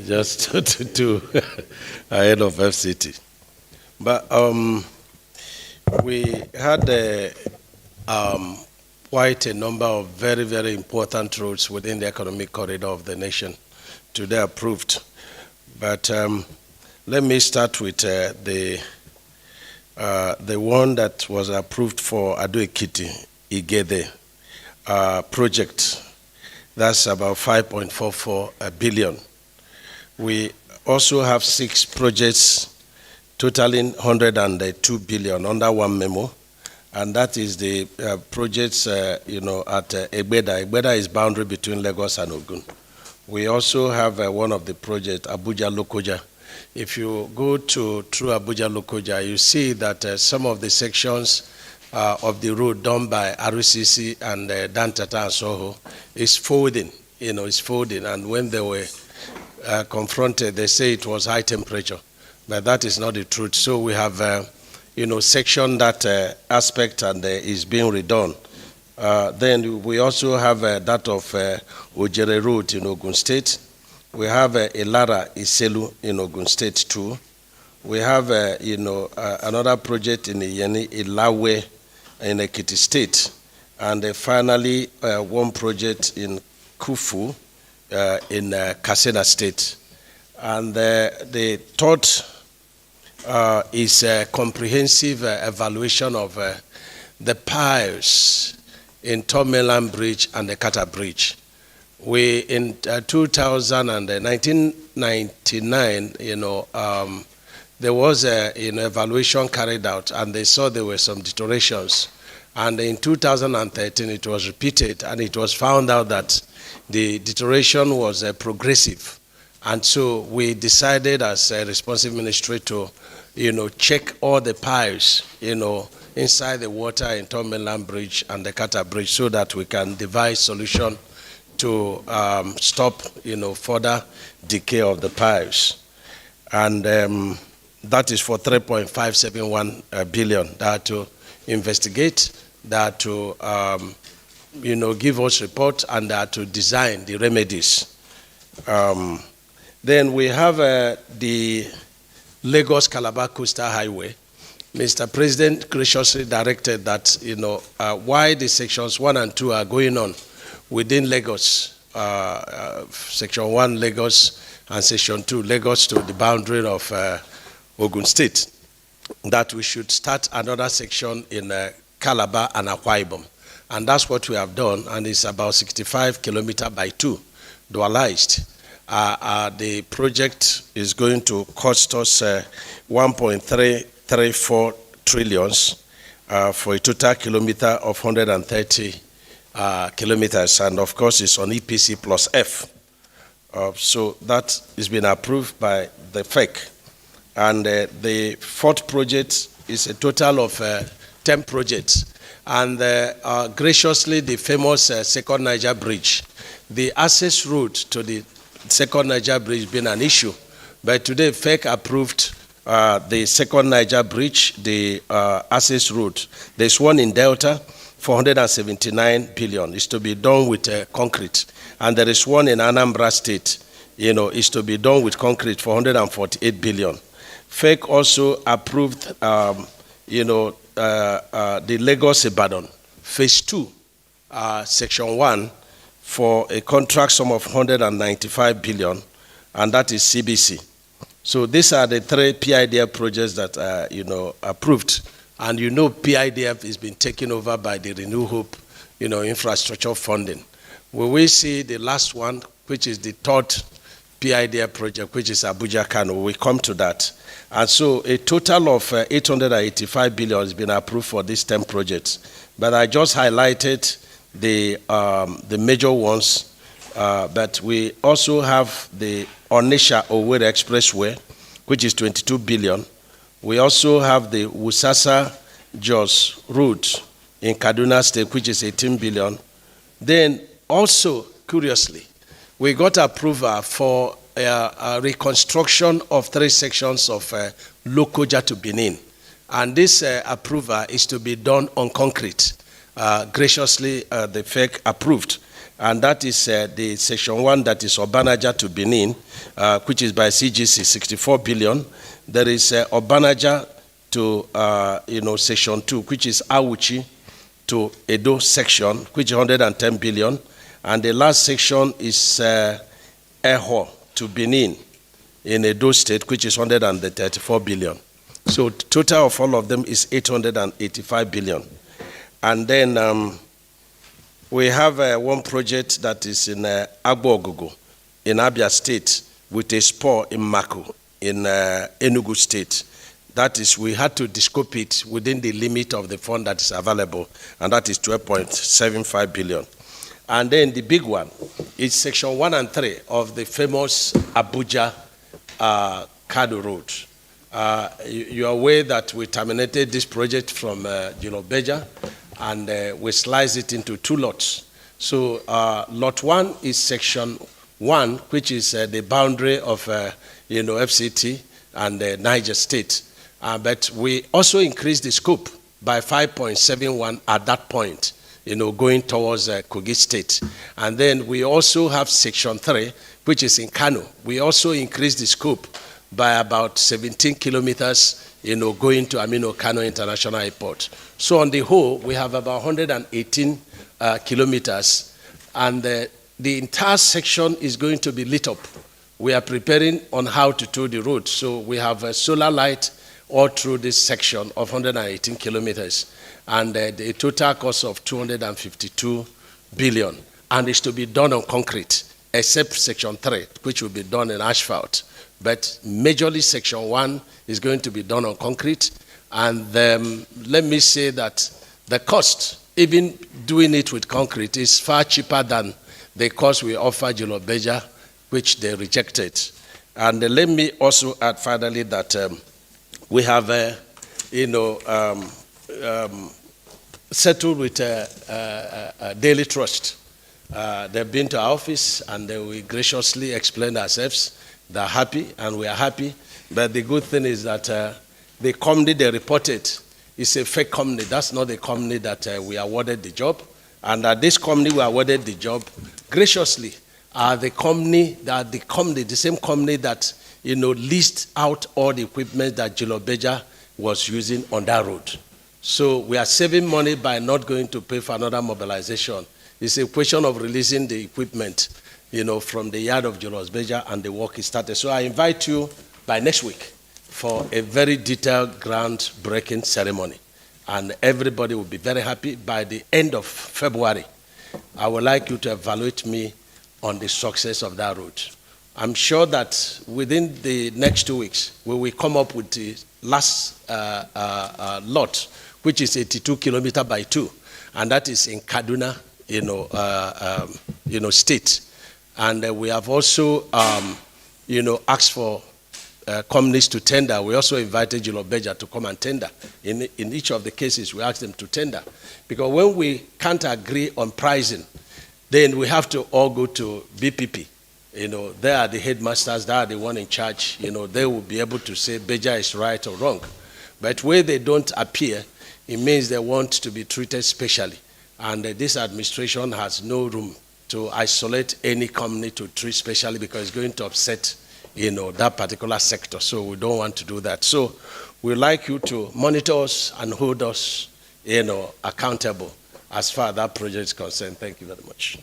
just to ahead of FCT. But we had quite a number of very, very important roads within the economic corridor of the nation today approved. But let me start with the one that was approved for Ado-Ekiti Igede project. That's about 5.44 billion. We also have 6 projects totaling 102 billion under one memo, and that is the projects, at Egbeda. Egbeda is boundary between Lagos and Ogun. We also have one of the projects, Abuja-Lokoja. If you go through Abuja-Lokoja, you see that some of the sections of the road done by RCC and Dantata and Soho is folding, it's folding. And when they were confronted, they say it was high temperature, but that is not the truth. So we have, section that aspect and is being redone. Then we also have that of Ojere Road in Ogun State. We have Elara Iselu in Ogun State too. We have, another project in Iyeni Ilawe in Ekiti State. And finally, one project in Kufu in Kasena State. And the third is a comprehensive evaluation of the piles in Tomeland Bridge and the Kata Bridge. We, in 1999, there was an evaluation carried out, and they saw there were some deteriorations. And in 2013, it was repeated, and it was found out that the deterioration was progressive. And so we decided as a responsive ministry to, check all the piles, inside the water in Tomeland Bridge and the Kata Bridge, so that we can devise solution to stop, further decay of the piles. And that is for 3.571 billion. That to investigate, that to, give us report, and that to design the remedies. Then we have the Lagos-Calabar Coastal Highway. Mr. President graciously directed that, why the sections 1 and 2 are going on within Lagos, section 1 Lagos and section 2 Lagos to the boundary of Ogun State, that we should start another section in Calabar and Akwa Ibom. And that's what we have done, and it's about 65 kilometers by 2, dualized. The project is going to cost us 1.334 trillions for a total kilometer of 130 kilometers, and of course it's on EPC plus F. So that has been approved by the FEC. And the 4th project is a total of 10 projects. And graciously, the famous Second Niger Bridge, the access route to the Second Niger Bridge being an issue. But today, FEC approved the Second Niger Bridge, the access route. There's one in Delta, 479 billion. It's to be done with concrete. And there is one in Anambra State, is to be done with concrete, 448 billion. FEC also approved, the Lagos-Ibadan Phase 2, Section 1, for a contract sum of 195 billion, and that is CBC. So these are the 3 PIDF projects that are, approved. And PIDF has been taken over by the Renew Hope, infrastructure funding. We will see the last one, which is the 3rd PIDF project, which is Abuja Kano. We come to that. And so a total of 885 billion has been approved for these 10 projects. But I just highlighted the major ones. But we also have the Onitsha-Owerri Expressway, which is 22 billion. We also have the Wusasa-Jos route in Kaduna State, which is 18 billion. Then also, curiously, we got approval for a reconstruction of 3 sections of Lokoja to Benin. And this approval is to be done on concrete. Graciously, the FEC approved. and that is the section 1, that is Obanaja to Benin, which is by CGC, 64 billion. There is Obanaja to section 2, which is Awuchi to Edo section, which is 110 billion. And the last section is Eho to Benin in Edo State, which is 134 billion. So the total of all of them is 885 billion. And then we have one project that is in Agbogogo in Abia State with a spur in Mako in Enugu State. That is, we had to descope it within the limit of the fund that is available, and that is 12.75 billion. And then the big one is section 1 and 3 of the famous Abuja Kado Road. You are aware that we terminated this project from Beja, and we sliced it into 2 lots. So lot 1 is section 1, which is the boundary of FCT and Niger State. But we also increased the scope by 5.71 at that point, going towards Kogi State. And then we also have section 3, which is in Kano. We also increased the scope by about 17 kilometers, going to Aminu Kano International Airport. So on the whole, we have about 118 kilometers, and the entire section is going to be lit up. We are preparing on how to tow the road. So we have a solar light all through this section of 118 kilometers, and the total cost of 252 billion, and it's to be done on concrete, except section 3, which will be done in asphalt. But majorly section 1 is going to be done on concrete, and let me say that the cost, even doing it with concrete, is far cheaper than the cost we offered Beja, which they rejected. And let me also add finally that we have, settled with a Daily Trust. They've been to our office, and we graciously explained ourselves. They're happy, and we are happy. But the good thing is that the company they reported is a fake company. That's not the company that we awarded the job. And this company we awarded the job graciously are the same company that leased out all the equipment that Beja was using on that road. So we are saving money by not going to pay for another mobilization. It's a question of releasing the equipment, from the yard of Beja, and the work is started. So I invite you by next week for a very detailed groundbreaking ceremony. And everybody will be very happy. By the end of February, I would like you to evaluate me on the success of that road. I'm sure that within the next 2 weeks, we will come up with the last lot, which is 82 kilometers by 2, and that is in Kaduna, state. And we have also, asked for companies to tender. We also invited Beja to come and tender. In each of the cases, we asked them to tender, because when we can't agree on pricing, then we have to all go to BPP. They are the headmasters, they are the one in charge. They will be able to say Beja is right or wrong. But where they don't appear, it means they want to be treated specially. And this administration has no room to isolate any company to treat specially, because it's going to upset, that particular sector. So we don't want to do that. So we'd like you to monitor us and hold us, accountable as far as that project is concerned. Thank you very much.